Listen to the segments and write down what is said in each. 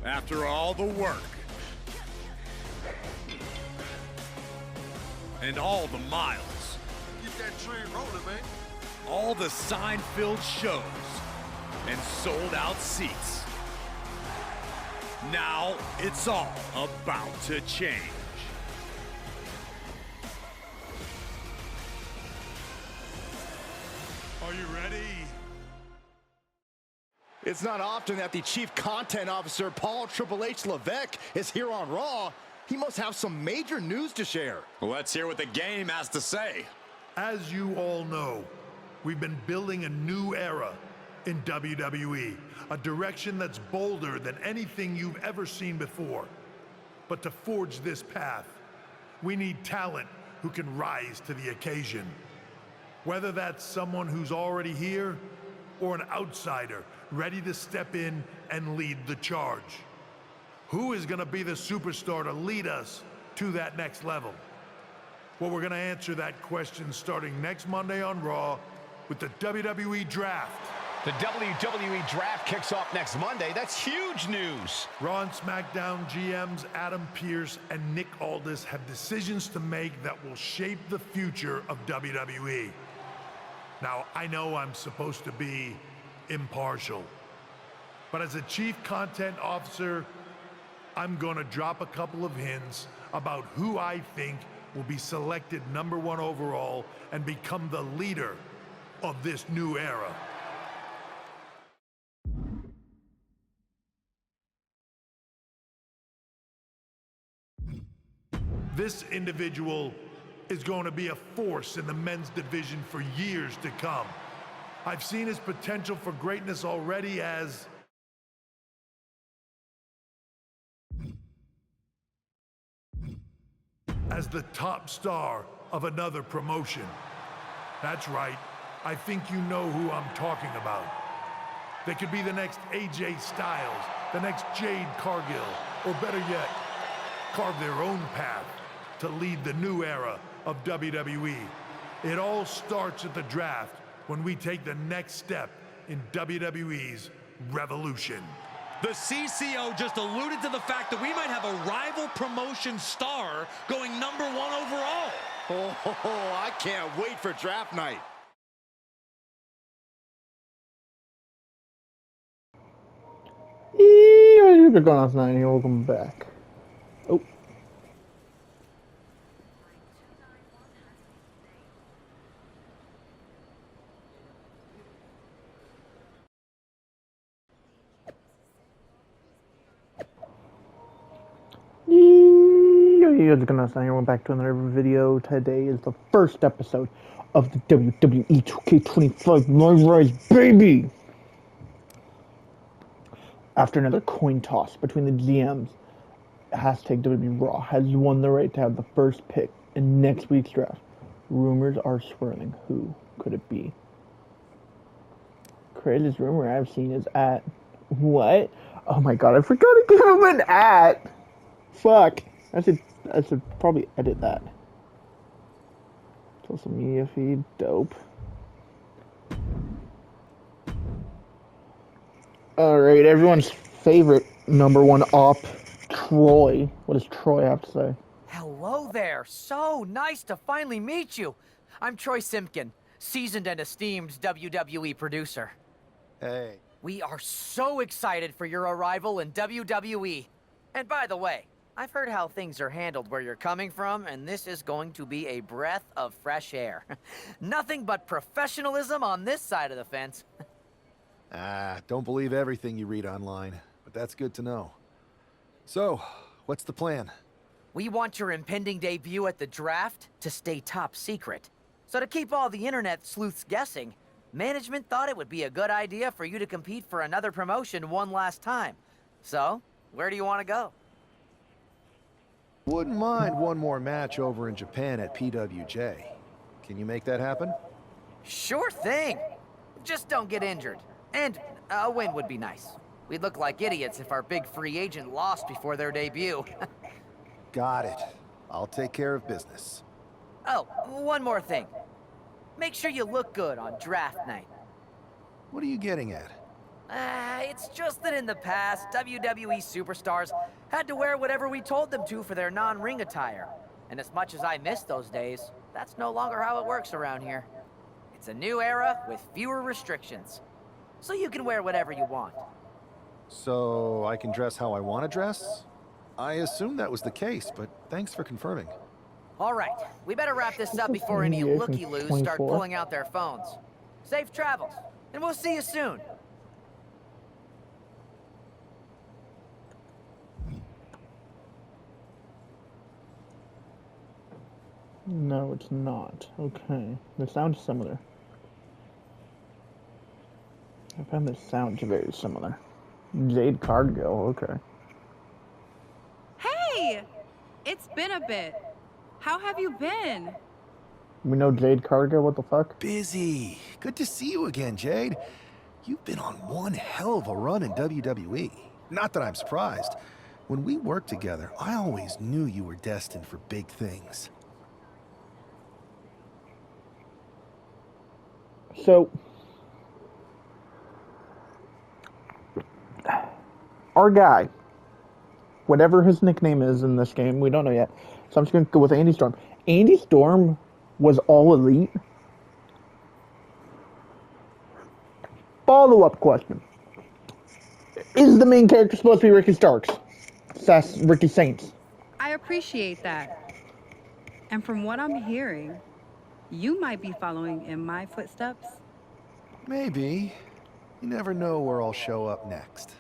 After all the work and all the miles, Get that train rolling, man. all the sign-filled shows and sold-out seats. Now it's all about to change. Are you ready? It's not often that the Chief Content Officer, Paul Triple H Levesque, is here on Raw. He must have some major news to share. Let's hear what the game has to say. As you all know, we've been building a new era in WWE, a direction that's bolder than anything you've ever seen before. But to forge this path, we need talent who can rise to the occasion. Whether that's someone who's already here or an outsider ready to step in and lead the charge. Who is going to be the superstar to lead us to that next level? Well, we're going to answer that question starting next Monday on Raw with the WWE Draft. The WWE Draft kicks off next Monday. That's huge news. Raw and SmackDown GMs Adam Pearce and Nick Aldis have decisions to make that will shape the future of WWE. Now, I know I'm supposed to be impartial, but as a Chief Content Officer, I'm gonna drop a couple of hints about who I think will be selected #1 overall and become the leader of this new era. This individual is going to be a force in the men's division for years to come. I've seen his potential for greatness already as the top star of another promotion. That's right, I think you know who I'm talking about. They could be the next AJ Styles, the next Jade Cargill, or better yet, carve their own path to lead the new era of WWE. It all starts at the draft when we take the next step in WWE's revolution. The CCO just alluded to the fact that we might have a rival promotion star going #1 overall. Oh, I can't wait for draft night. You're going off 9 here. Welcome back. Oh. You're gonna say we're back to another video. Today is the first episode of the WWE2k25 Myrise, baby! After another coin toss between the GMs, hashtag WWE Raw has won the right to have the first pick in next week's draft. Rumors are swirling. Who could it be? Craziest rumor I've seen is at... What? Oh my god, I forgot to give him an at! Fuck. I should probably edit that. Social media feed, dope. Alright, everyone's favorite #1 op, Troy. What does Troy have to say? Hello there. So nice to finally meet you. I'm Troy Simpkin, seasoned and esteemed WWE producer. Hey. We are so excited for your arrival in WWE. And by the way, I've heard how things are handled where you're coming from, and this is going to be a breath of fresh air. Nothing but professionalism on this side of the fence. Don't believe everything you read online, but that's good to know. So, what's the plan? We want your impending debut at the draft to stay top secret. So to keep all the internet sleuths guessing, management thought it would be a good idea for you to compete for another promotion one last time. So, where do you want to go? Wouldn't mind one more match over in Japan at PWJ. Can you make that happen? Sure thing. Just don't get injured. And a win would be nice. We'd look like idiots if our big free agent lost before their debut. Got it. I'll take care of business. Oh, one more thing. Make sure you look good on draft night. What are you getting at? It's just that in the past, WWE superstars had to wear whatever we told them to for their non-ring attire. And as much as I miss those days, that's no longer how it works around here. It's a new era with fewer restrictions. So you can wear whatever you want. So I can dress how I want to dress? I assumed that was the case, but thanks for confirming. All right, we better wrap this up before any NBA from looky-loos start 24. pulling out their phones. Safe travels, and we'll see you soon. No, it's not. Okay. This sounds similar. I found this sounds very similar. Jade Cargill, okay. Hey! It's been a bit. How have you been? We know Jade Cargill, what the fuck? Busy. Good to see you again, Jade. You've been on one hell of a run in WWE. Not that I'm surprised. When we worked together, I always knew you were destined for big things. So, our guy, whatever his nickname is in this game, we don't know yet. So I'm just going to go with Andy Storm. Andy Storm was all elite. Follow-up question. Is the main character supposed to be Ricky Starks? That's Ricky Saints. I appreciate that. And from what I'm hearing, you might be following in my footsteps. Maybe. You never know where I'll show up next.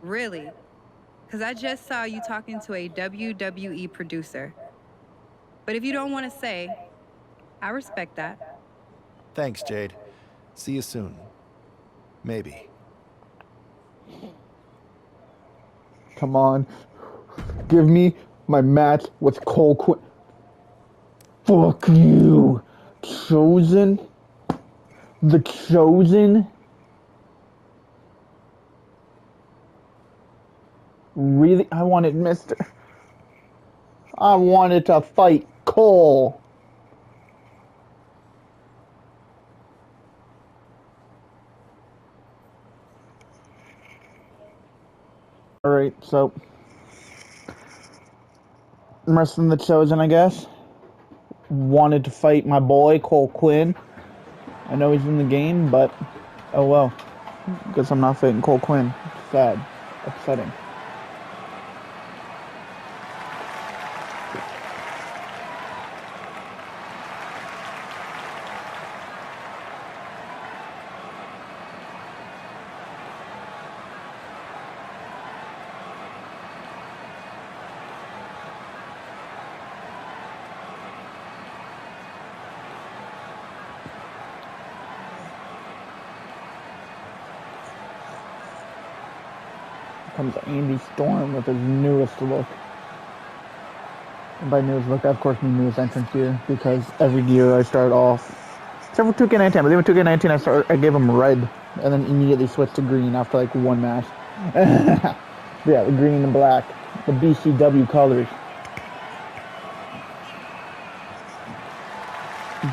Really? Because I just saw you talking to a WWE producer. But if you don't want to say, I respect that. Thanks, Jade. See you soon. Maybe. Come on. Give me my match with Cole Quinn. Fuck you. Chosen? The Chosen? Really? I wanted I wanted to fight Cole. Alright, so rest of the Chosen, I guess. Wanted to fight my boy, Cole Quinn. I know he's in the game, but oh well. Guess I'm not fighting Cole Quinn. Sad. Upsetting. Comes Andy Storm with his newest look. And by newest look, I of course mean newest entrance gear, because every year I start off, except for 2K19, but even 2K19 I gave him red, and then immediately switched to green after like one match. Yeah, the green and black, the BCW colors.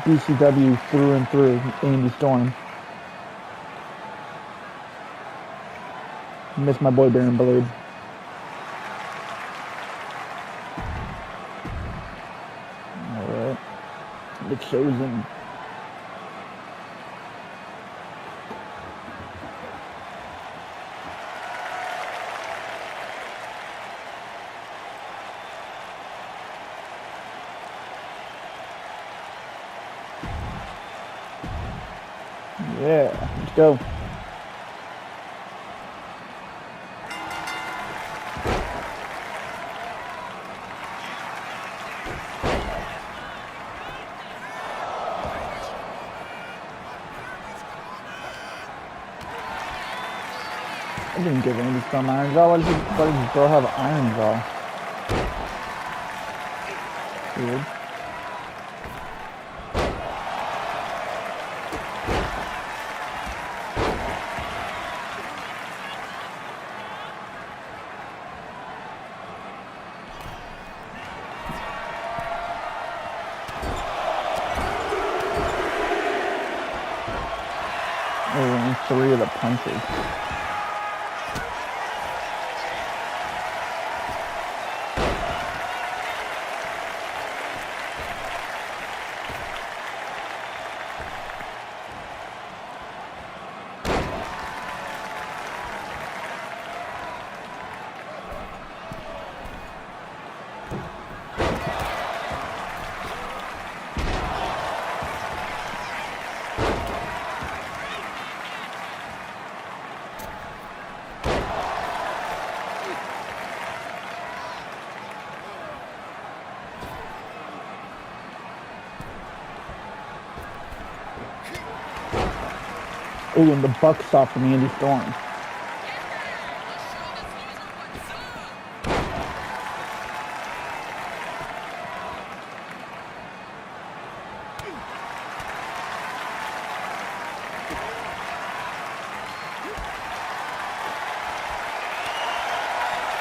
BCW through and through, Andy Storm. Miss my boy Baron Blade. Alright. The Chosen. Yeah, let's go. I didn't give Andy Storm Iron Jaw. Why does this girl have Iron Jaw? Weird. only 3 of the punches. Ooh, and the buck stop from Andy Storm.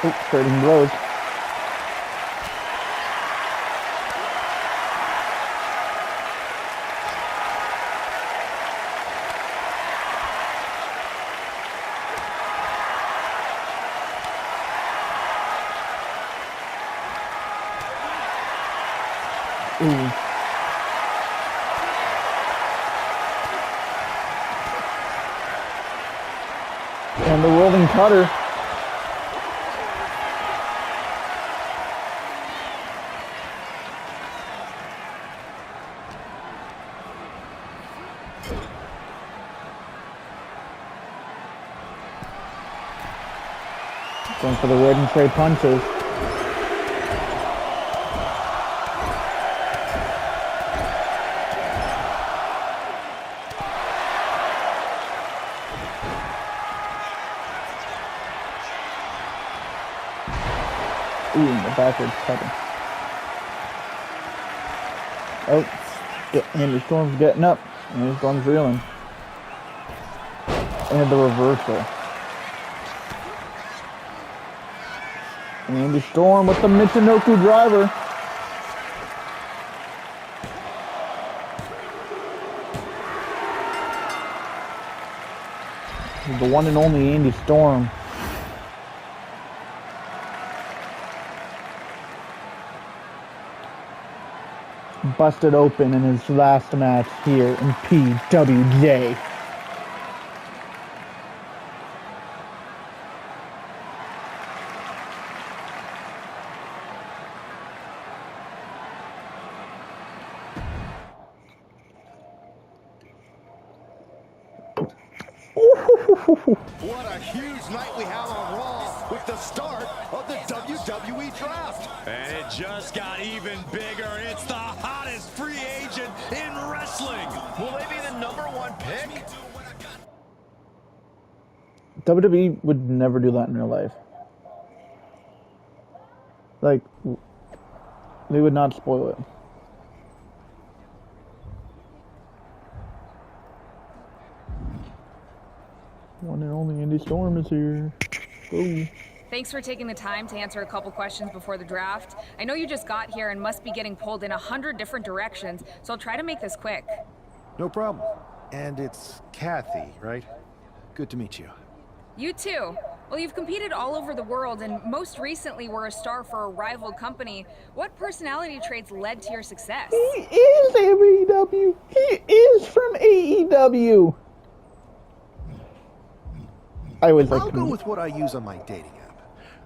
Ooh, trading blows. Ooh. And the rolling cutter. Going for the red and tray punches. Ooh, the backwards cutter. Oh, Andy Storm's getting up. Andy Storm's reeling. And the reversal. Andy Storm with the Michinoku driver. The one and only Andy Storm. Busted open in his last match here in PWJ. What a huge night we have on Raw with the start of the WWE Draft. And it just got even bigger. It's the hottest free agent in wrestling. Will they be the #1 pick? WWE would never do that in their life. Like, they would not spoil it. One and only Andy Storm is here. Ooh. Thanks for taking the time to answer a couple questions before the draft. I know you just got here and must be getting pulled in 100 different directions, so I'll try to make this quick. No problem. And it's Kathy, right? Good to meet you. You too. Well, you've competed all over the world and most recently were a star for a rival company. What personality traits led to your success? He is AEW. He is from AEW. I'll go with what I use on my dating app.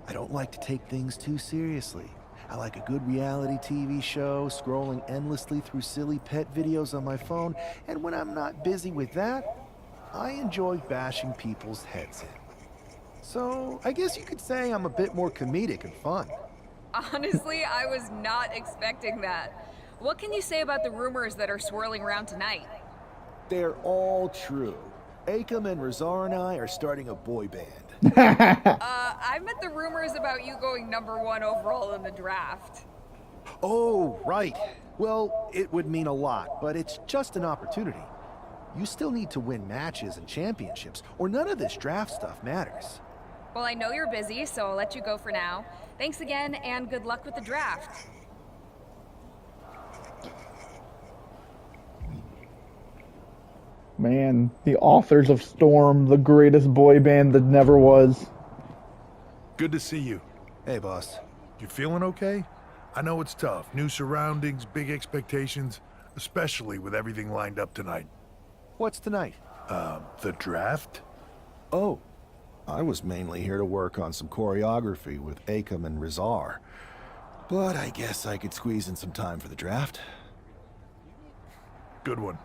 I don't like to take things too seriously. I like a good reality TV show, scrolling endlessly through silly pet videos on my phone, and when I'm not busy with that, I enjoy bashing people's heads in. So, I guess you could say I'm a bit more comedic and fun. Honestly, I was not expecting that. What can you say about the rumors that are swirling around tonight? They're all true. Akam and Razar and I are starting a boy band. I meant the rumors about you going #1 overall in the draft. Oh, right. Well, it would mean a lot, but it's just an opportunity. You still need to win matches and championships, or none of this draft stuff matters. Well, I know you're busy, so I'll let you go for now. Thanks again, and good luck with the draft. Man, the authors of Storm, the greatest boy band that never was. Good to see you. Hey, boss. You feeling okay? I know it's tough. New surroundings, big expectations, especially with everything lined up tonight. What's tonight? The draft? Oh, I was mainly here to work on some choreography with Akam and Rizar. But I guess I could squeeze in some time for the draft. Good one.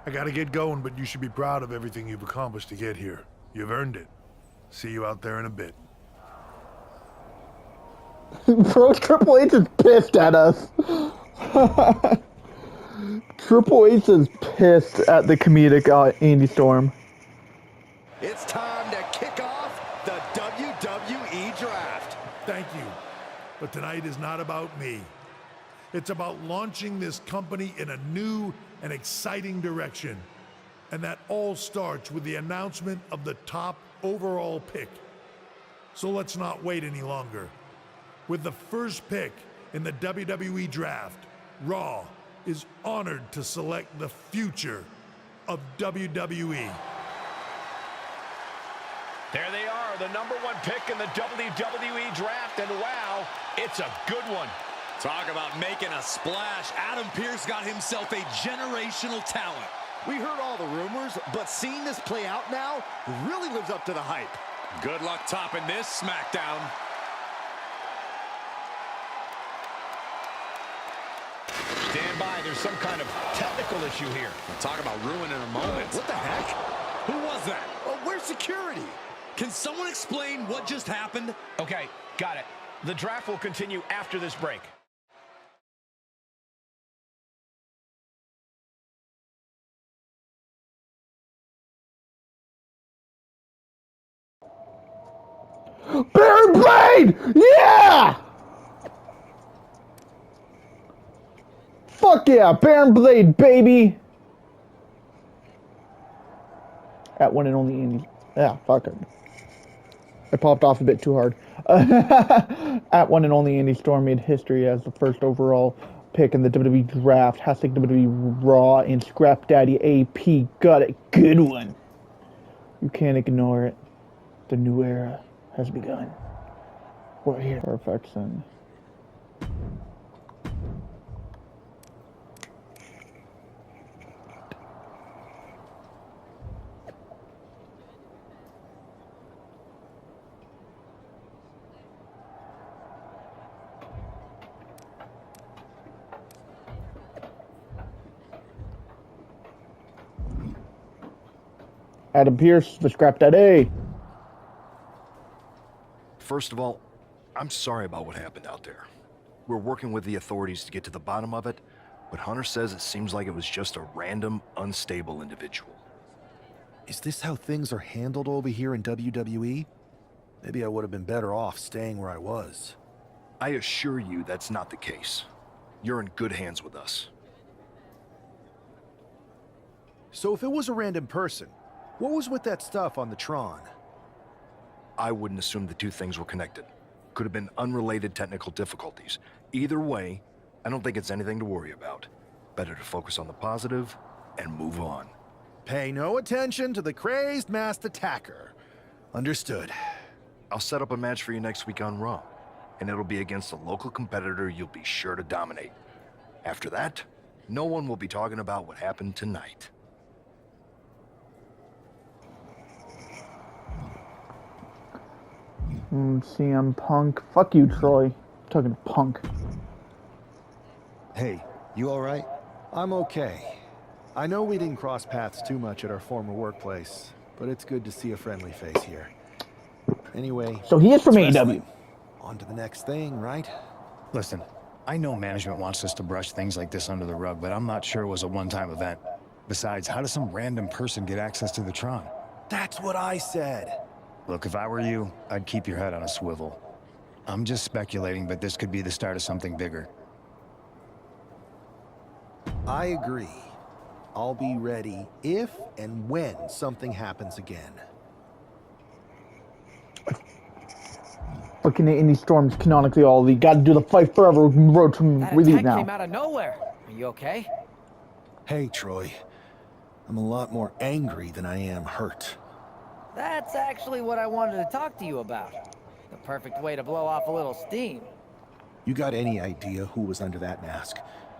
I gotta get going, but you should be proud of everything you've accomplished to get here. You've earned it. See you out there in a bit. Bro, Triple H is pissed at us. Triple H is pissed at the comedic Andy Storm. It's time to kick off the WWE Draft. Thank you. But tonight is not about me. It's about launching this company in a new and exciting direction. And that all starts with the announcement of the top overall pick. So let's not wait any longer. With the first pick in the WWE Draft, Raw is honored to select the future of WWE. There they are, the #1 pick in the WWE Draft, and wow, it's a good one. Talk about making a splash. Adam Pearce got himself a generational talent. We heard all the rumors, but seeing this play out now really lives up to the hype. Good luck topping this SmackDown. Stand by, there's some kind of technical issue here. Talk about ruining a moment. What the heck? Who was that? Oh, where's security? Can someone explain what just happened? Okay, got it. The draft will continue after this break. Baron Blade! Yeah! Fuck yeah, Baron Blade, baby! At one and only Andy. Yeah, fuck it. I popped off a bit too hard. At one and only Andy Storm made history as the first overall pick in the WWE Draft. Hashtag WWE Raw and Scrap Daddy AP. Got it. Good one. You can't ignore it. The new era has begun. We're here. Perfection. Adam Pearce, the Scrap Daddy. First of all, I'm sorry about what happened out there. We're working with the authorities to get to the bottom of it, but Hunter says it seems like it was just a random, unstable individual. Is this how things are handled over here in WWE? Maybe I would have been better off staying where I was. I assure you that's not the case. You're in good hands with us. So if it was a random person, what was with that stuff on the Tron? I wouldn't assume the two things were connected. Could have been unrelated technical difficulties. Either way, I don't think it's anything to worry about. Better to focus on the positive and move on. Pay no attention to the crazed masked attacker. Understood. I'll set up a match for you next week on Raw, and it'll be against a local competitor you'll be sure to dominate. After that, no one will be talking about what happened tonight. CM Punk. Fuck you, Troy. I'm talking to Punk. Hey, you alright? I'm okay. I know we didn't cross paths too much at our former workplace, but it's good to see a friendly face here. Anyway, so he is from AEW. Wrestling. On to the next thing, right? Listen, I know management wants us to brush things like this under the rug, but I'm not sure it was a one-time event. Besides, how does some random person get access to the Tron? That's what I said. Look, if I were you, I'd keep your head on a swivel. I'm just speculating, but this could be the start of something bigger. I agree. I'll be ready if and when something happens again. Fucking Andy Storm's canonically all elite. Gotta do the fight forever road to That elite attack now. came out of nowhere. Are you okay? Hey, Troy. I'm a lot more angry than I am hurt. That's actually what I wanted to talk to you about. The perfect way to blow off a little steam. You got any idea who was under that mask?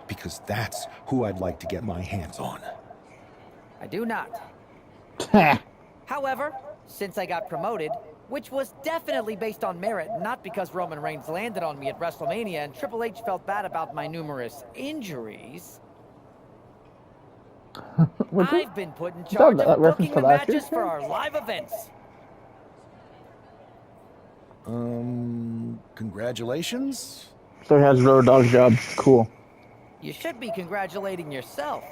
Because that's who I'd like to get my hands on. I do not. However, since I got promoted, which was definitely based on merit, not because Roman Reigns landed on me at WrestleMania and Triple H felt bad about my numerous injuries, I've been put in charge of booking the matches for our live events. Congratulations? So he has Road Dogg's job. Cool. You should be congratulating yourself,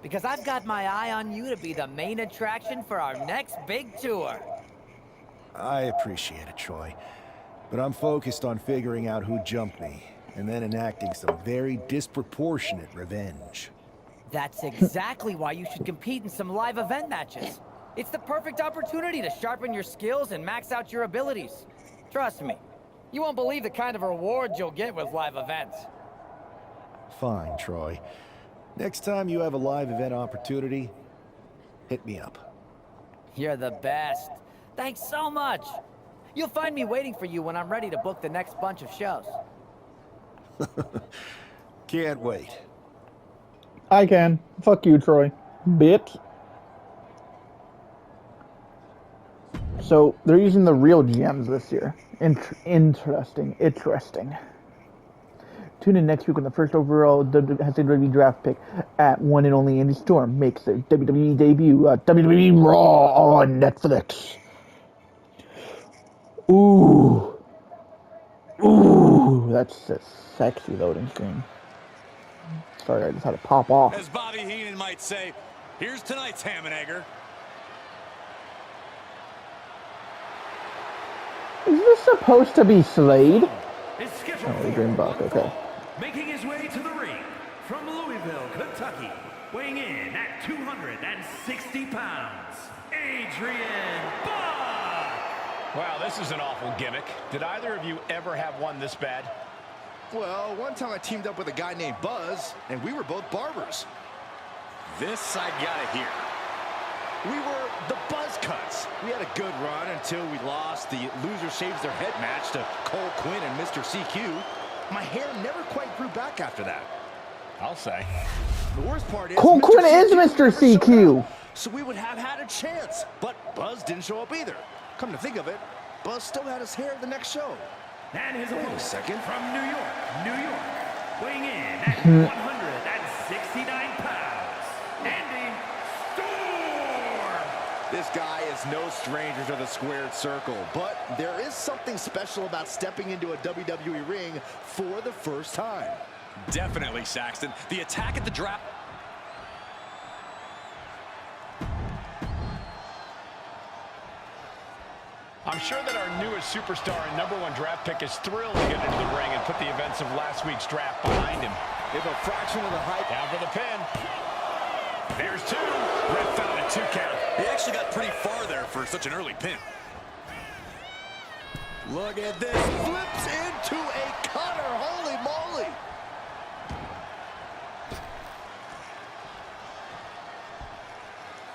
because I've got my eye on you to be the main attraction for our next big tour. I appreciate it, Troy. But I'm focused on figuring out who jumped me, and then enacting some very disproportionate revenge. That's exactly why you should compete in some live event matches. It's the perfect opportunity to sharpen your skills and max out your abilities. Trust me, you won't believe the kind of rewards you'll get with live events. Fine, Troy. Next time you have a live event opportunity, hit me up. You're the best. Thanks so much. You'll find me waiting for you when I'm ready to book the next bunch of shows. Can't wait. I can. Fuck you, Troy. Bitch. So, they're using the real GMs this year. Interesting. Tune in next week when the first overall WWE draft pick at one and only Andy Storm makes their WWE debut at WWE Raw on Netflix. Ooh, that's a sexy loading screen. Sorry, I just had to pop off. As Bobby Heenan might say, here's tonight's ham and egger. Is this supposed to be Slade? Oh, Adrian Buck, okay. Making his way to the ring from Louisville, Kentucky, weighing in at 260 pounds, Adrian Buck! Wow, this is an awful gimmick. Did either of you ever have one this bad? Well, one time I teamed up with a guy named Buzz, and we were both barbers. This I gotta hear. We were the Buzz Cuts. We had a good run until we lost the Loser Shaves Their Head match to Cole Quinn and Mr. CQ. My hair never quite grew back after that. I'll say. The worst part is Cole Quinn is Mr. CQ. So we would have had a chance, but Buzz didn't show up either. Come to think of it, Buzz still had his hair the next show. And his opponent second. from New York, weighing in at 169 pounds, Andy Storm! This guy is no stranger to the squared circle, but there is something special about stepping into a WWE ring for the first time. Definitely, Saxton. The attack at the draft. I'm sure that our newest superstar and #1 draft pick is thrilled to get into the ring and put the events of last week's draft behind him. If a fraction of the hype. Down for the pin. There's two. Ref found a 2 count. He actually got pretty far there for such an early pin. Look at this. Flips into a cutter. Holy moly.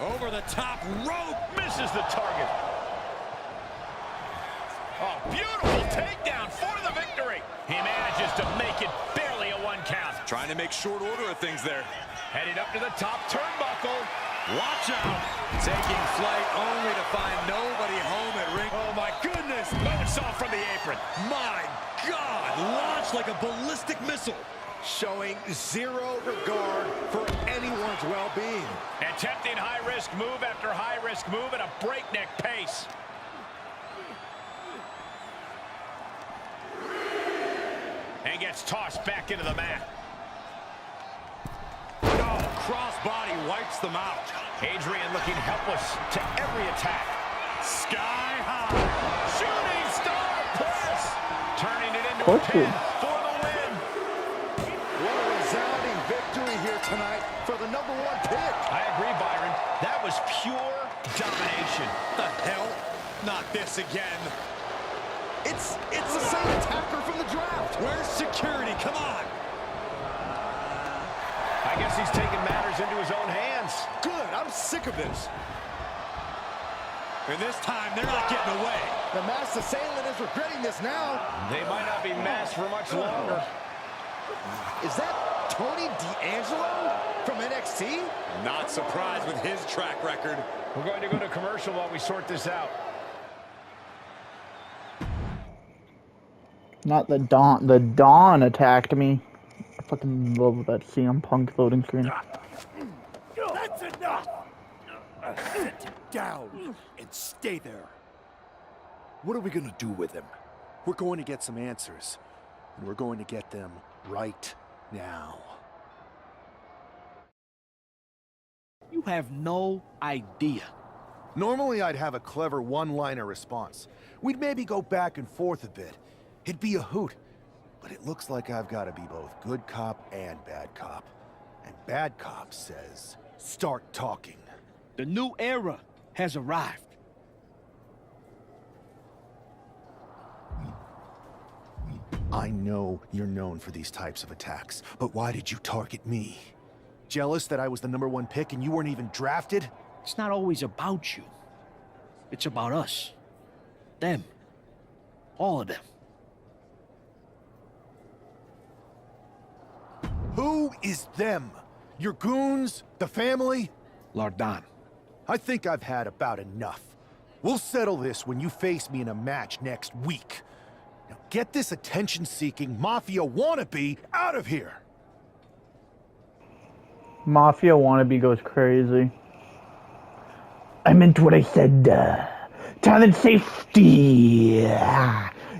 Over the top rope. Misses the target. Oh, beautiful takedown for the victory. He manages to make it barely a 1 count. Trying to make short order of things there. Headed up to the top turnbuckle. Watch out. Taking flight only to find nobody home at ring. Oh, my goodness. Moonsault from the apron. My God. Launched like a ballistic missile. Showing zero regard for anyone's well-being. Attempting high-risk move after high-risk move at a breakneck pace. And gets tossed back into the mat. Oh, crossbody wipes them out. Adrian looking helpless to every attack. Sky high. Shooting star press. Turning it into a pin for the win. What a resounding victory here tonight for the #1 pick. I agree, Byron. That was pure domination. The hell? Not this again. It's the same attacker from the draft. Where's security? Come on. I I guess he's taking matters into his own hands. Good, I'm sick of this. And this time, they're not getting away. The masked assailant is regretting this now. They might not be masked for much longer. Is that Tony D'Angelo from NXT? Not surprised with his track record. We're going to go to commercial while we sort this out. Not the Dawn. The Dawn attacked me. I fucking love that CM Punk loading screen. That's enough! Sit down and stay there. What are we gonna do with him? We're going to get some answers. And we're going to get them right now. You have no idea. Normally I'd have a clever one-liner response. We'd maybe go back and forth a bit. It'd be a hoot. But it looks like I've got to be both good cop and bad cop. And bad cop says, start talking. The new era has arrived. I know you're known for these types of attacks, but why did you target me? Jealous that I was the #1 pick and you weren't even drafted? It's not always about you. It's about us. Them. All of them. Who is them? Your goons? The family? Lardan. I think I've had about enough. We'll settle this when you face me in a match next week. Now get this attention-seeking Mafia wannabe out of here! Mafia wannabe goes crazy. I meant what I said. Talent safety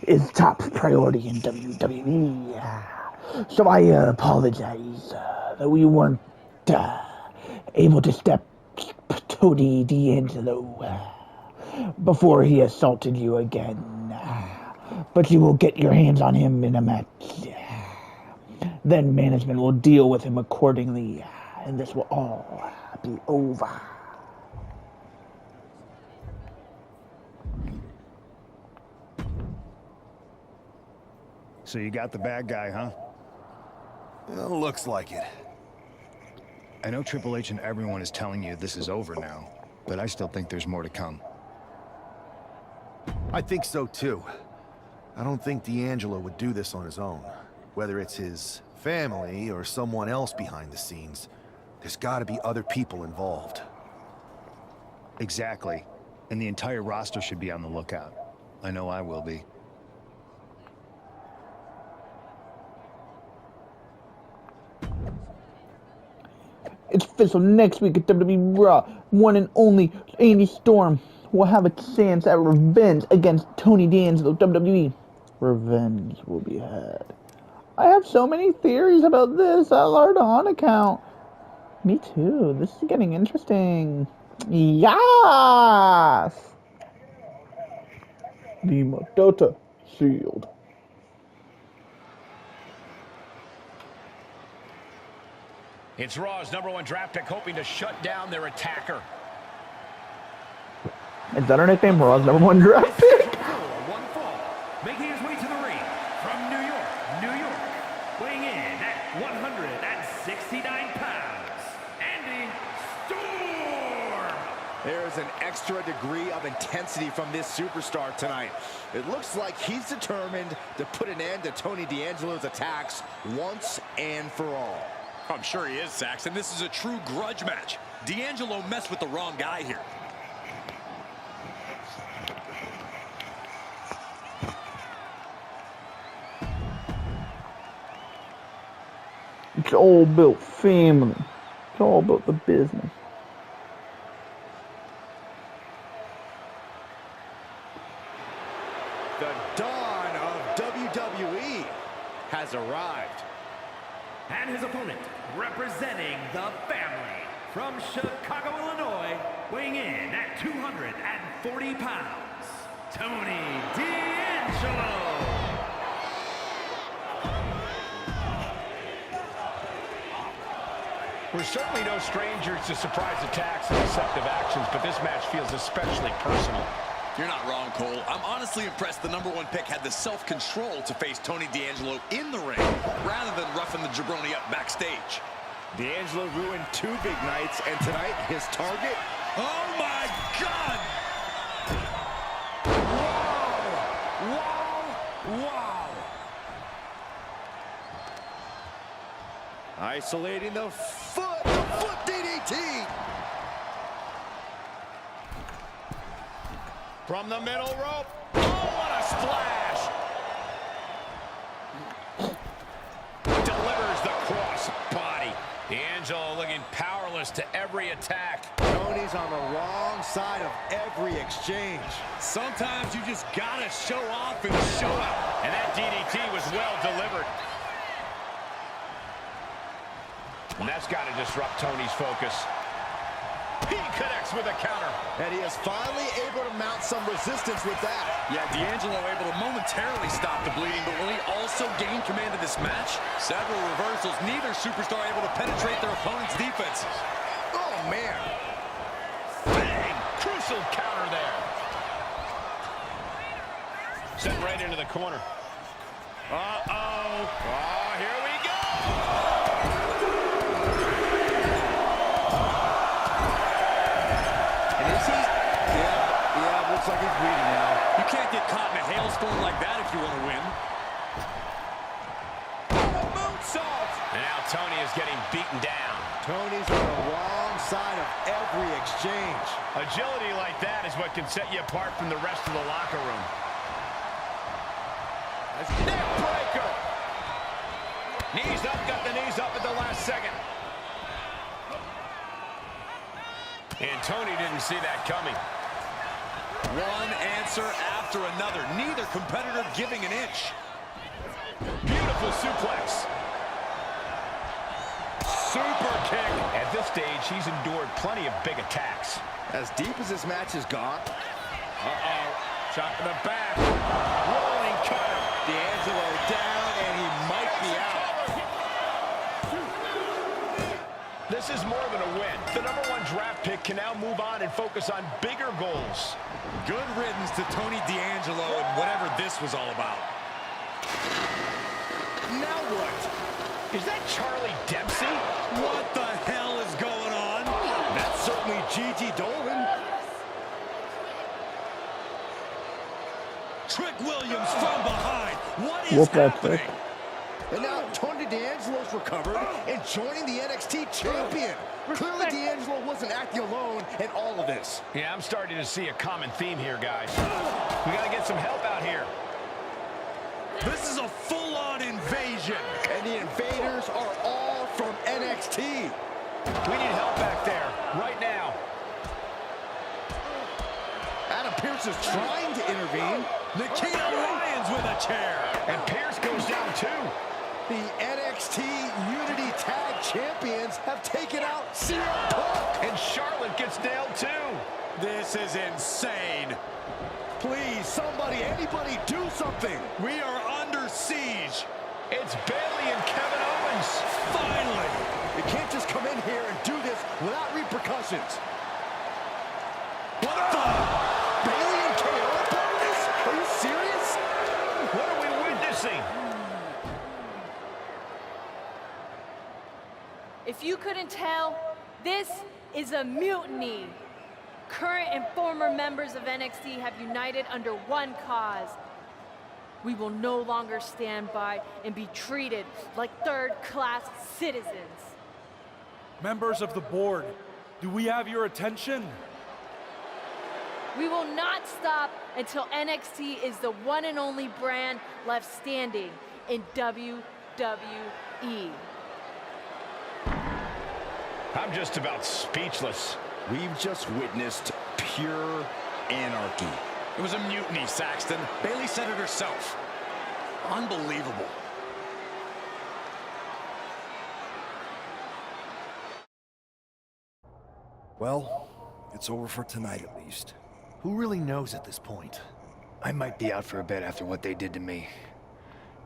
is top priority in WWE. So I apologize that we weren't able to step Tony D'Angelo before he assaulted you again. But you will get your hands on him in a match. Then management will deal with him accordingly, and this will all be over. So you got the bad guy, huh? Well, looks like it. I know Triple H and everyone is telling you this is over now, but I still think there's more to come. I think so too. I don't think D'Angelo would do this on his own. Whether it's his family or someone else behind the scenes, there's gotta be other people involved. Exactly. And the entire roster should be on the lookout. I know I will be. It's official next week at WWE Raw. One and only Andy Storm will have a chance at revenge against Tony D'Angelo, WWE. Revenge will be had. I have so many theories about this Lardon account. Me too. This is getting interesting. Yes! Lima Delta Shield. It's Raw's #1 draft pick hoping to shut down their attacker. Is that our nickname? Raw's #1 draft pick? One fall, making his way to the ring from New York, New York, weighing in at 169 pounds, Andy Storm. There's an extra degree of intensity from this superstar tonight. It looks like he's determined to put an end to Tony D'Angelo's attacks once and for all. I'm sure he is, Saxon. This is a true grudge match. D'Angelo messed with the wrong guy here. It's all about family. It's all about the business. The dawn of WWE has arrived. And his opponent, representing the family, from Chicago, Illinois, weighing in at 240 pounds, Tony D'Angelo. We're certainly no strangers to surprise attacks and deceptive actions, but this match feels especially personal. You're not wrong, Cole. I'm honestly impressed the #1 pick had the self-control to face Tony D'Angelo in the ring rather than roughing the jabroni up backstage. D'Angelo ruined 2 big nights, and tonight, his target? Oh my God! Wow! Isolating the foot DDT! From the middle rope. Oh, what a splash! Delivers the cross body. D'Angelo looking powerless to every attack. Tony's on the wrong side of every exchange. Sometimes you just gotta show off and show out. And that DDT was well delivered. And that's got to disrupt Tony's focus. He connects with a counter. And he is finally able to mount some resistance with that. Yeah, D'Angelo able to momentarily stop the bleeding, but will he also gain command of this match? Several reversals, neither superstar able to penetrate their opponent's defenses. Oh, man. Bang! Crucial counter there. Sent right into the corner. Uh-oh. Oh, here we go. And is he? Yeah, looks like he's bleeding now. You can't get caught in a hailstorm like that if you want to win. Moonsault! And now Tony is getting beaten down. Tony's on the wrong side of every exchange. Agility like that is what can set you apart from the rest of the locker room. Neck breaker! Knees up, got the knees up at the last second. And Tony didn't see that coming. One answer after another. Neither competitor giving an inch. Beautiful suplex. Super kick. At this stage, he's endured plenty of big attacks. As deep as this match has gone. Uh-oh. Shot in the back. Rolling cutter. D'Angelo down, and he might be out. This is more than a win. The #1 draft pick can now move on and focus on bigger goals. Good riddance to Tony D'Angelo and whatever this was all about. Now what? Is that Charlie Dempsey? What the hell is going on? That's certainly Gigi Dolan. Trick Williams from behind. What is happening? And now Tony D'Angelo's recovered and joining the NXT champion. Clearly D'Angelo wasn't acting alone in all of this. Yeah, I'm starting to see a common theme here, guys. We got to get some help out here. This is a full-on invasion. And the invaders are all from NXT. We need help back there right now. Adam Pearce is trying to intervene. Nikita Lyons with a chair. And Pearce goes down too. The NXT Unity Tag Champions have taken out CM Punk. And Charlotte gets nailed too. This is insane. Please, somebody, anybody, do something. We are under siege. It's Bayley and Kevin Owens. Finally. You can't just come in here and do this without repercussions. What the? Bayley and KO about this? Are you serious? What are we witnessing? If you couldn't tell, this is a mutiny. Current and former members of NXT have united under one cause. We will no longer stand by and be treated like third-class citizens. Members of the board, do we have your attention? We will not stop until NXT is the one and only brand left standing in WWE. I'm just about speechless. We've just witnessed pure anarchy. It was a mutiny, Saxton. Bayley said it herself. Unbelievable. Well, it's over for tonight at least. Who really knows at this point? I might be out for a bit after what they did to me.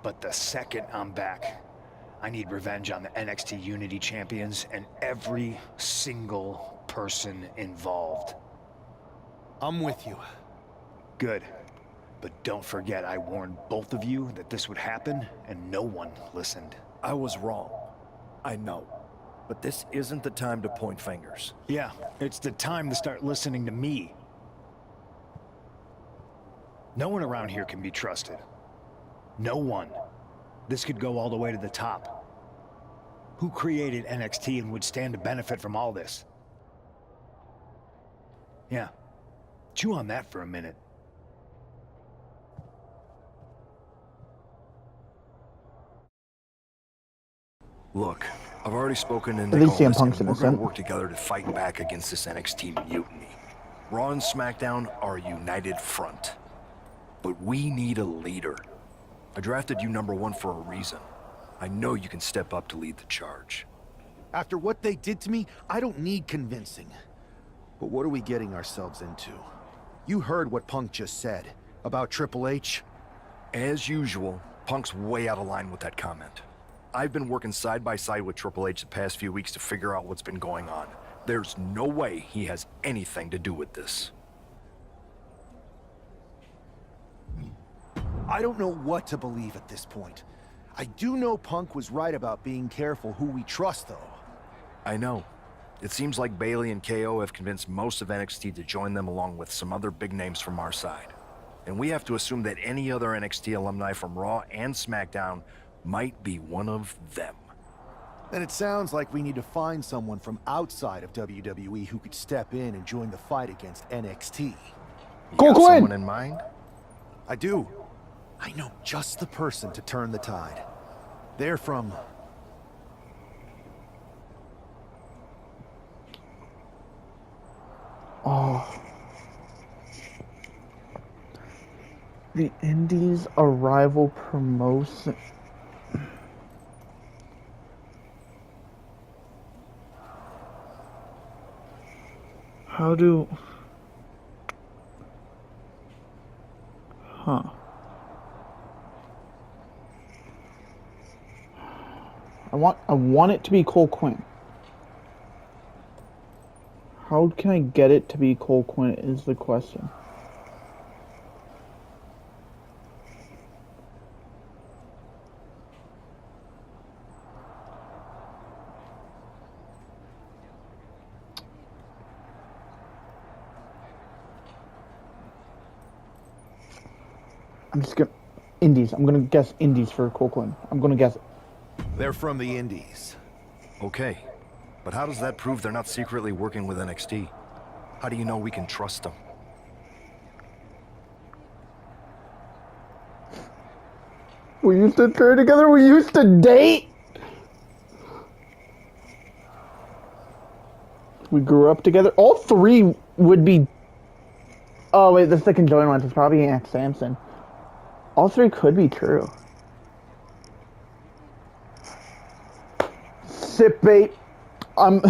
But the second I'm back, I need revenge on the NXT Unity Champions and every single person involved. I'm with you. Good. But don't forget, I warned both of you that this would happen, and no one listened. I was wrong. I know. But this isn't the time to point fingers. Yeah, it's the time to start listening to me. No one around here can be trusted. No one. This could go all the way to the top. Who created NXT and would stand to benefit from all this? Yeah. Chew on that for a minute. Look, I've already spoken in At least CM Nicholas, Punk's and we're going innocent. to work together to fight back against this NXT mutiny. Raw and SmackDown are a united front. But we need a leader. I drafted you #1 for a reason. I know you can step up to lead the charge. After what they did to me, I don't need convincing. But what are we getting ourselves into? You heard what Punk just said about Triple H. As usual, Punk's way out of line with that comment. I've been working side by side with Triple H the past few weeks to figure out what's been going on. There's no way he has anything to do with this. I don't know what to believe at this point. I do know Punk was right about being careful who we trust, though. I know. It seems like Bayley and KO have convinced most of NXT to join them along with some other big names from our side. And we have to assume that any other NXT alumni from Raw and SmackDown might be one of them. Then it sounds like we need to find someone from outside of WWE who could step in and join the fight against NXT. You got someone in mind? I do. I know just the person to turn the tide. They're from... Oh. The Indies Arrival promotion. How do... Huh. I want it to be Cole Quinn. How can I get it to be Cole Quinn is the question. I'm just gonna... Indies. I'm gonna guess Indies for Cole Quinn. I'm gonna guess it. They're from the Indies. Okay. But how does that prove they're not secretly working with NXT? How do you know we can trust them? We used to train together, we used to date! We grew up together. All three would be... Oh wait, the second joint one is probably Aunt Samson. All three could be true. Sip bait. I'm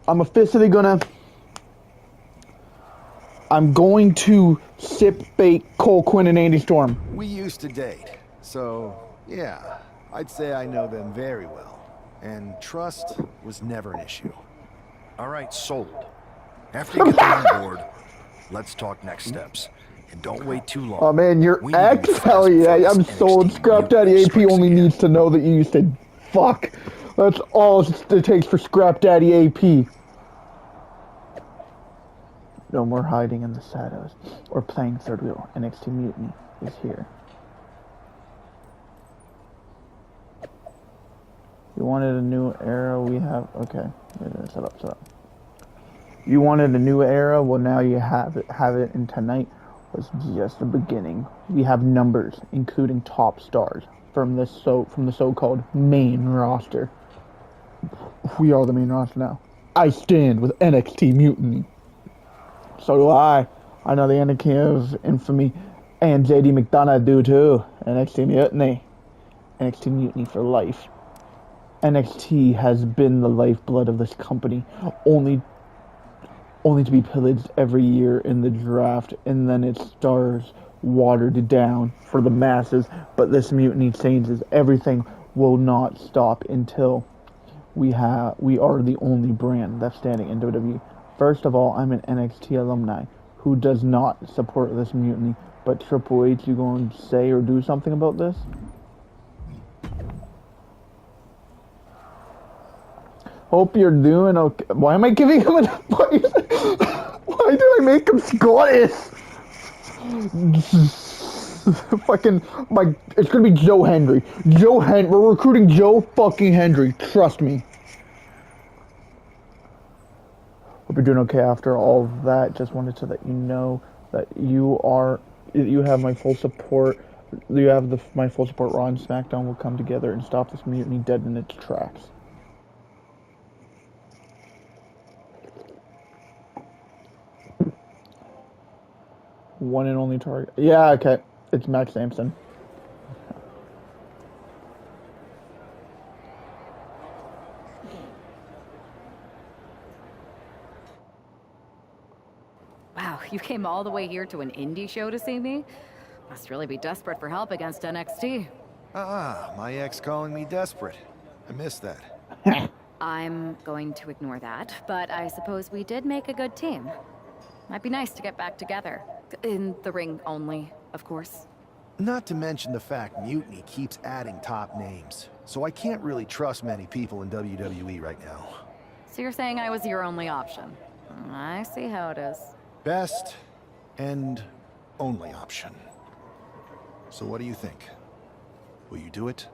officially gonna... I'm going to sip bait Cole Quinn and Andy Storm. We used to date, so yeah, I'd say I know them very well. And trust was never an issue. All right, sold. After you get them on board, let's talk next steps. And don't wait too long. Oh man, your ex? Hell yeah, I'm sold. Scrap Daddy AP only needs to know that you used to fuck. That's all it takes for Scrap Daddy AP. No more hiding in the shadows or playing third wheel. NXT Mutiny is here. You wanted a new era, we have... Okay, set up. You wanted a new era, well now you have it. And tonight was just the beginning. We have numbers, including top stars from the so-called main roster. We are the main roster now. I stand with NXT Mutiny. So do I. I know the Anakin of Infamy and JD McDonough do too. NXT Mutiny. NXT Mutiny for life. NXT has been the lifeblood of this company, only to be pillaged every year in the draft, and then its stars watered down for the masses. But this mutiny changes. Everything will not stop until we are the only brand that's standing in WWE. First of all, I'm an NXT alumni who does not support this mutiny. But Triple H, you going to say or do something about this? Hope you're doing okay. Why am I giving him a... Why did I make him Scottish? Fucking... It's gonna be Joe Hendry. We're recruiting Joe fucking Hendry. Trust me. Hope you're doing okay after all of that. Just wanted to let you know that you have my full support. You have my full support. Raw and SmackDown will come together and stop this mutiny dead in its tracks. One and only target. Yeah, okay. It's Max Sampson. Wow, you came all the way here to an indie show to see me? Must really be desperate for help against NXT. My ex calling me desperate. I missed that. I'm going to ignore that, but I suppose we did make a good team. Might be nice to get back together. In the ring only, of course. Not to mention the fact Mutiny keeps adding top names, so I can't really trust many people in WWE right now. So you're saying I was your only option? I see how it is. Best and only option. So what do you think? Will you do it?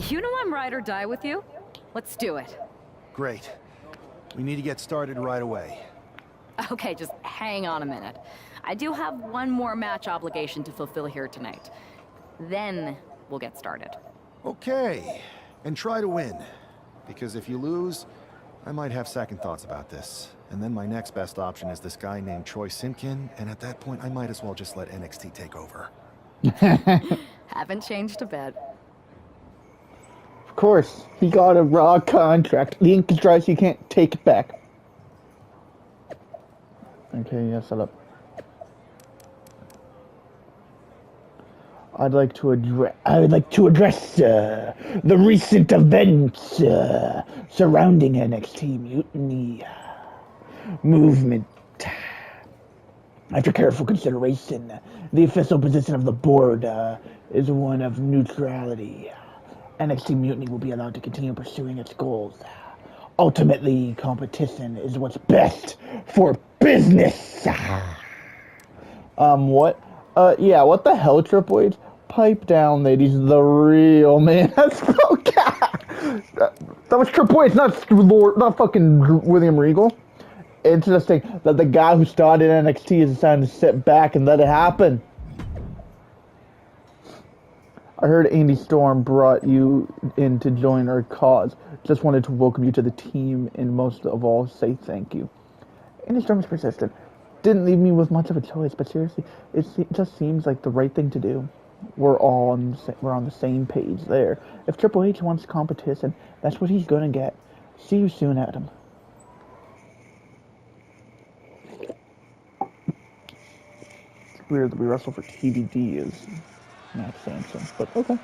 You know I'm ride or die with you. Let's do it. Great. We need to get started right away. Okay, just hang on a minute. I do have one more match obligation to fulfill here tonight. Then we'll get started. Okay. And try to win. Because if you lose, I might have second thoughts about this. And then my next best option is this guy named Troy Simpkin, and at that point I might as well just let NXT take over. Haven't changed a bit. Of course, he got a Raw contract. The ink is dry, so you can't take it back. Okay, yeah, shut up. I would like to address the recent events surrounding NXT Mutiny movement. After careful consideration, the official position of the board is one of neutrality. NXT Mutiny will be allowed to continue pursuing its goals. Ultimately, competition is what's best for business. What? Yeah, what the hell, Triple H? Pipe down, ladies. The real man. That's that was Triple H, not fucking William Regal. Interesting that the guy who started NXT is deciding to sit back and let it happen. I heard Andy Storm brought you in to join our cause. Just wanted to welcome you to the team and most of all say thank you. Andy Storm is persistent. Didn't leave me with much of a choice, but seriously, it just seems like the right thing to do. We're on the same page there. If Triple H wants competition, that's what he's gonna get. See you soon, Adam. It's weird that we wrestle for TBD is Max Sampson, but okay.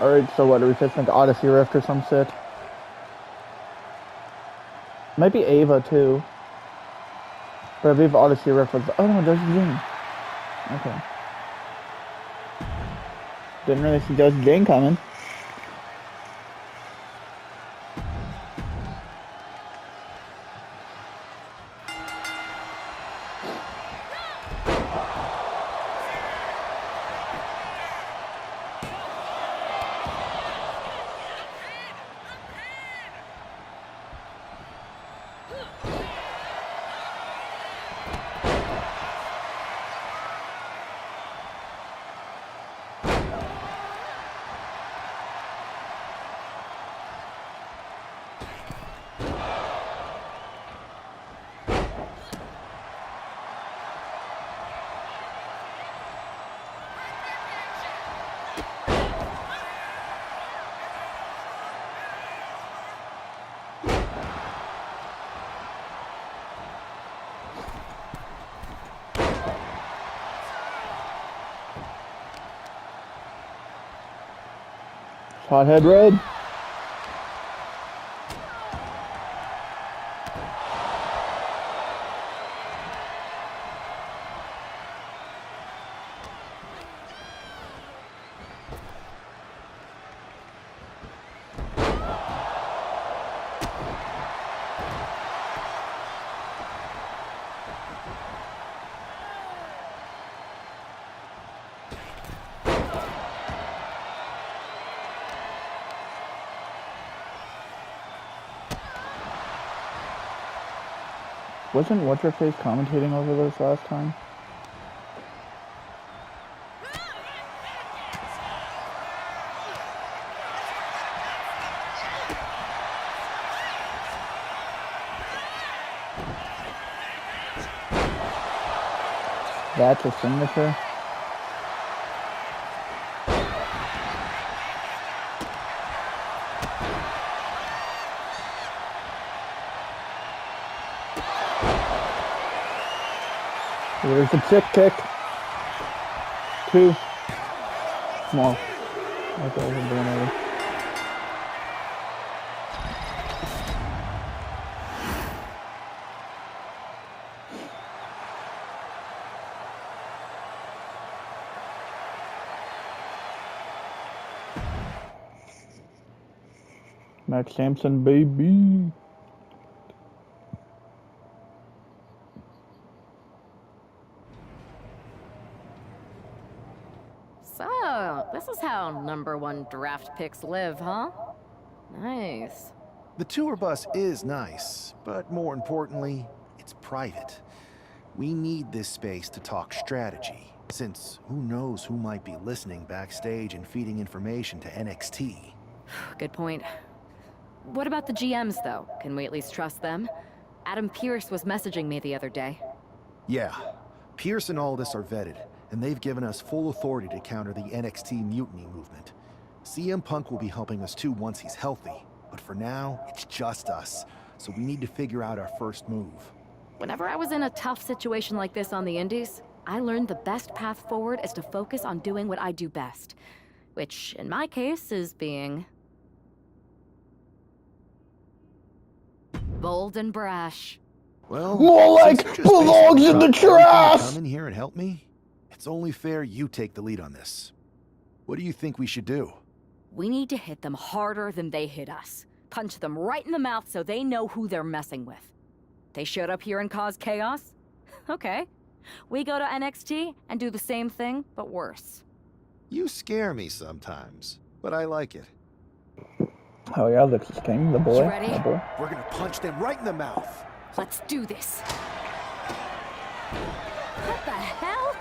Alright, so what, are we fixing like Odyssey Rift or some shit? Might be Ava too. But I believe Odyssey Rift was... Oh no, there's Jane. Okay. Didn't really see Judge Jane coming. Hothead red. Wasn't What's-Her-Face commentating over this last time? That's a signature. There's a chick kick. 2. Small. That's all I'm doing over. Max Sampson, baby. So, this is how #1 draft picks live, huh? Nice. The tour bus is nice, but more importantly, it's private. We need this space to talk strategy, since who knows who might be listening backstage and feeding information to NXT. Good point. What about the GMs, though? Can we at least trust them? Adam Pearce was messaging me the other day. Yeah, Pierce and Aldis are vetted, and they've given us full authority to counter the NXT mutiny movement. CM Punk will be helping us too once he's healthy, but for now, it's just us, so we need to figure out our first move. Whenever I was in a tough situation like this on the Indies, I learned the best path forward is to focus on doing what I do best. Which, in my case, is being bold and brash. Well, more like belongs in the trash! Come in here and help me? It's only fair you take the lead on this. What do you think we should do? We need to hit them harder than they hit us. Punch them right in the mouth so they know who they're messing with. They showed up here and caused chaos? Okay. We go to NXT and do the same thing, but worse. You scare me sometimes, but I like it. Oh yeah, this is King, the boy. You ready? The boy. We're gonna punch them right in the mouth. Let's do this. What the hell?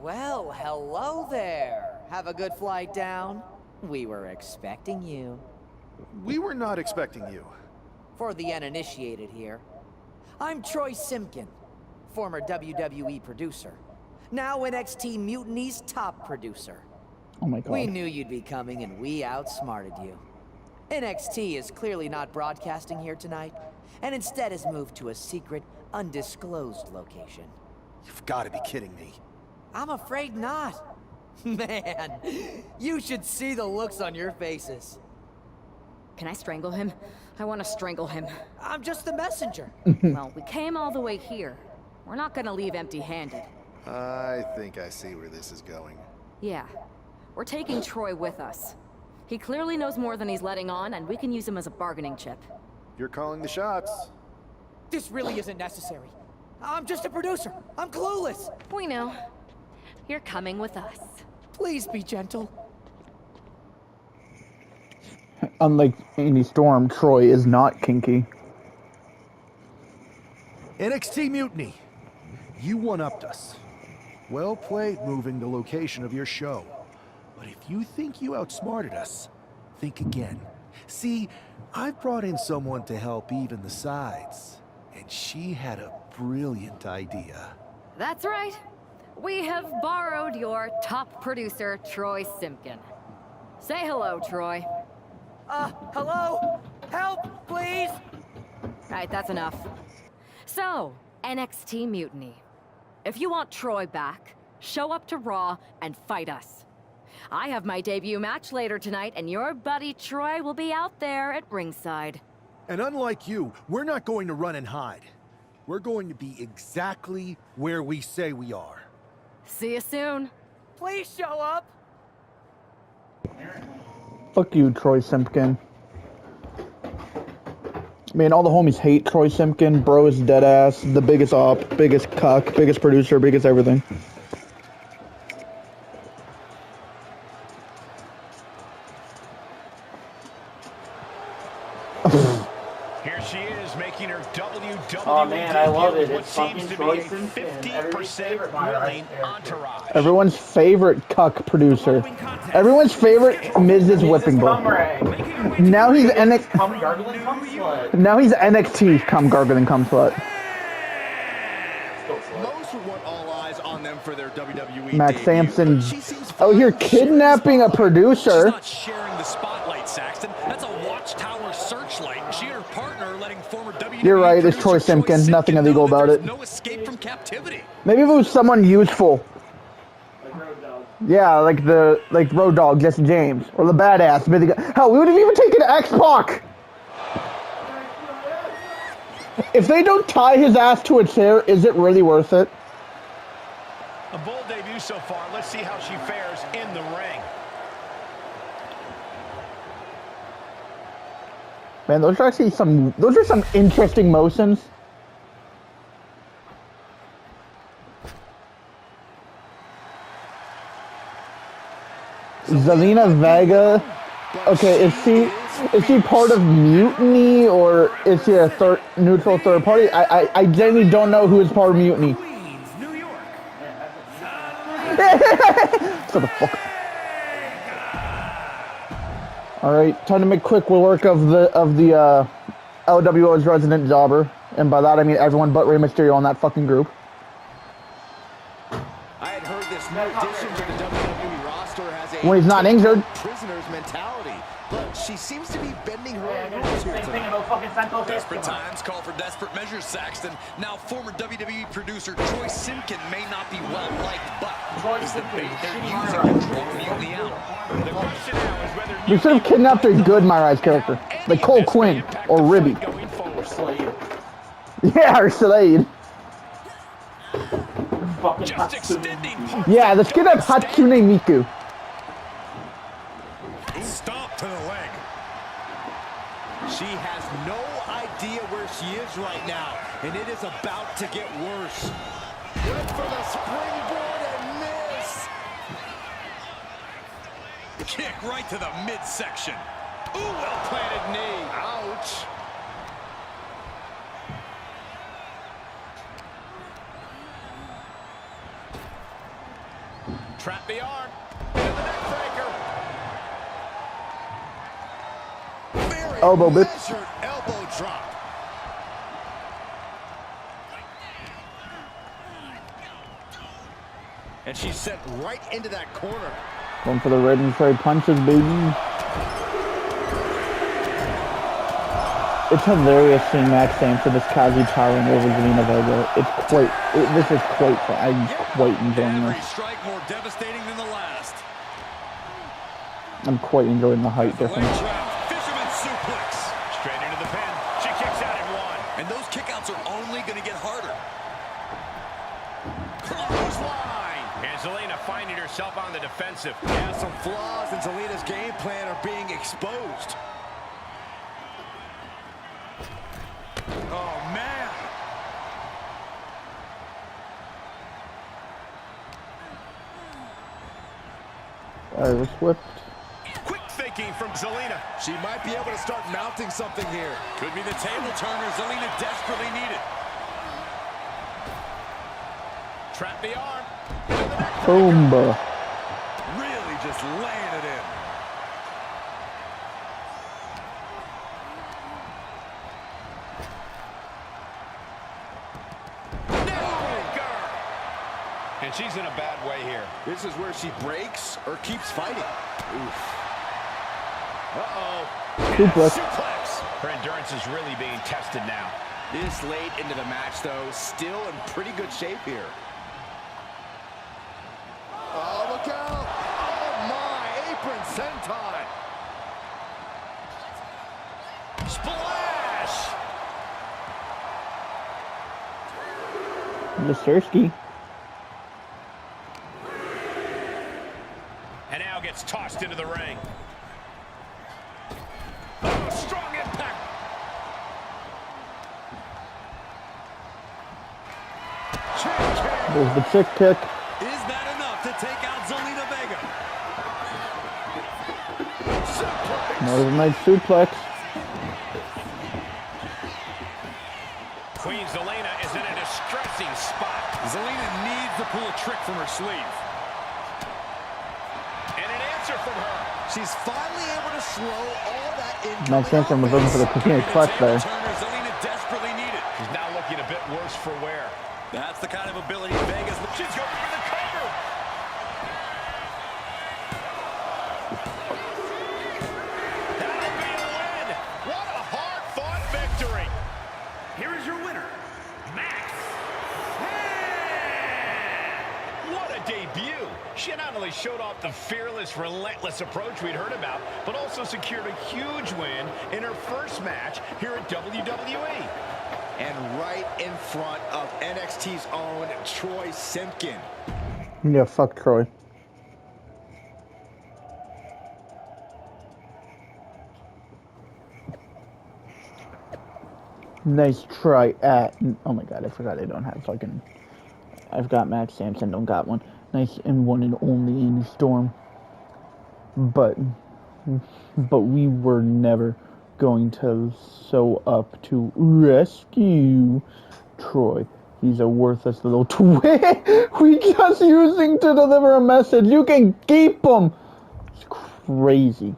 Well, hello there. Have a good flight down. We were expecting you. We were not expecting you. For the uninitiated here, I'm Troy Simpkin, former WWE producer. Now NXT Mutiny's top producer. Oh my god. We knew you'd be coming and we outsmarted you. NXT is clearly not broadcasting here tonight, and instead has moved to a secret, undisclosed location. You've got to be kidding me. I'm afraid not. Man, you should see the looks on your faces. Can I strangle him? I want to strangle him. I'm just the messenger. Well, we came all the way here. We're not gonna leave empty-handed. I think I see where this is going. Yeah. We're taking Troy with us. He clearly knows more than he's letting on, and we can use him as a bargaining chip. You're calling the shots. This really isn't necessary. I'm just a producer. I'm clueless. We know. You're coming with us. Please be gentle. Unlike Amy Storm, Troy is not kinky. NXT Mutiny. You one-upped us. Well played moving the location of your show. But if you think you outsmarted us, think again. See, I've brought in someone to help even the sides, and she had a brilliant idea. That's right. We have borrowed your top producer, Troy Simpkin. Say hello, Troy. Hello? Help, please! Right, that's enough. So, NXT Mutiny. If you want Troy back, show up to Raw and fight us. I have my debut match later tonight, and your buddy Troy will be out there at ringside. And unlike you, we're not going to run and hide. We're going to be exactly where we say we are. See you soon. Please show up. Fuck you, Troy Simpkin. Man, all the homies hate Troy Simpkin. Bro is dead ass. The biggest op, biggest cuck, biggest producer, biggest everything. Here she is making her WWE Oh, man, I love it. what It's seems to be Troy a Simpson. 50% willing entourage. Everyone's favorite cuck producer. Everyone's favorite Mrs. Whipping Boy. Now he's Now he's NXT cum gargling cum slut. Most would want all eyes on them for their WWE Max debut, Sampson. but she seems Oh, you're kidnapping a producer. Not sharing the spotlight, Saxton. That's a watchtower searchlight. She and her partner are letting former WWE You're right, it's Troy Simpkin. Nothing illegal about it. no escape from captivity. Maybe if it was someone useful. Yeah, like Road Dogg, Jesse James, or the badass. Hell, we would have even taken X-Pac. If they don't tie his ass to a chair, is it really worth it? A bold debut so far. Let's see how she fares in the ring. Man, those are actually some interesting motions. Zelina Vega. Okay, is she part of Mutiny, or is she a neutral third party? I genuinely don't know who is part of Mutiny. Shut the fuck up. All right, time to make quick work of the LWO's resident jobber, and by that I mean everyone but Rey Mysterio on that fucking group. I had heard this new addition to the WWE roster has a When he's not injured. prisoner's mentality, but she seems to be bending her own rules here tonight. Desperate times call for desperate measures, Saxton. Now, former WWE producer Troy Simpkin may not be well liked, but is the bait they're using to draw Mutiny out. The question now is whether We should have kidnapped a good Myrise character, like Cole Quinn or Ribby. Yeah, or Slade. just extending. Yeah, let's get up Hatsune Miku. Stomp to the leg. She has no idea where she is right now, and it is about to get worse. Went for the springboard and miss. Kick right to the midsection. Ooh, well-planted knee. Ouch. Trap the arm. Into the neck breaker. Elbow bit. Measured elbow drop. And she's sent right into that corner. Going for the red and straight punches, baby. It's hilarious seeing Max Sampson just casually towering over Zelina Vega. This is quite fun. I'm quite enjoying Every this. strike more devastating than the last. I'm quite enjoying the height difference. Fisherman suplex. Straight into the pin. She kicks out at one. And those kickouts are only going to get harder. Clothesline. And Zelina finding herself on the defensive. Yeah, some flaws in Zelina's game plan are being exposed. Oh, man. Irish whipped. Quick thinking from Zelina. She might be able to start mounting something here. Could be the table turner Zelina desperately needed. Trap the arm. Boom. Really just laying it in. And she's in a bad way here. This is where she breaks or keeps fighting. Oof. Uh-oh. Suplex. Suplex. Her endurance is really being tested now. This late into the match, though, still in pretty good shape here. Oh, look out. Oh, my. senton. Splash! Lasurski. And now gets tossed into the ring. Oh, strong impact. There's the chick kick. Is that enough to take out Zelina Vega? Another nice suplex. Queen Zelina is in a distressing spot. Zelina needs to pull a trick from her sleeve. And an answer from her. She's finally able to slow all that incoming Max Hansen was looking for the continued clutch there. Zelina desperately needed. She's now looking a bit worse for wear. That's the kind of ability Vega's. She's going for the cover. That'll be a win. What a hard-fought victory. Here is your winner, Max. What a debut. She not only showed off the fearless, relentless approach we'd heard about, but also secured a huge win in her first match here at WWE. And right in front of NXT's own Troy Simpkin. Yeah, fuck Troy. Nice try at. Oh my god, I forgot I don't have fucking. I've got Max Sampson, don't got one. Nice and one and only in Storm. But we were never going to sew up to rescue Troy. He's a worthless little twit. We just using to deliver a message. You can keep him. It's crazy.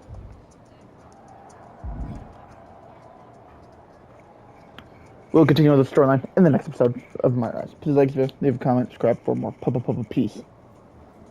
We'll continue with the storyline in the next episode of Myrise. Please like this video, leave a comment, subscribe for more. Peace.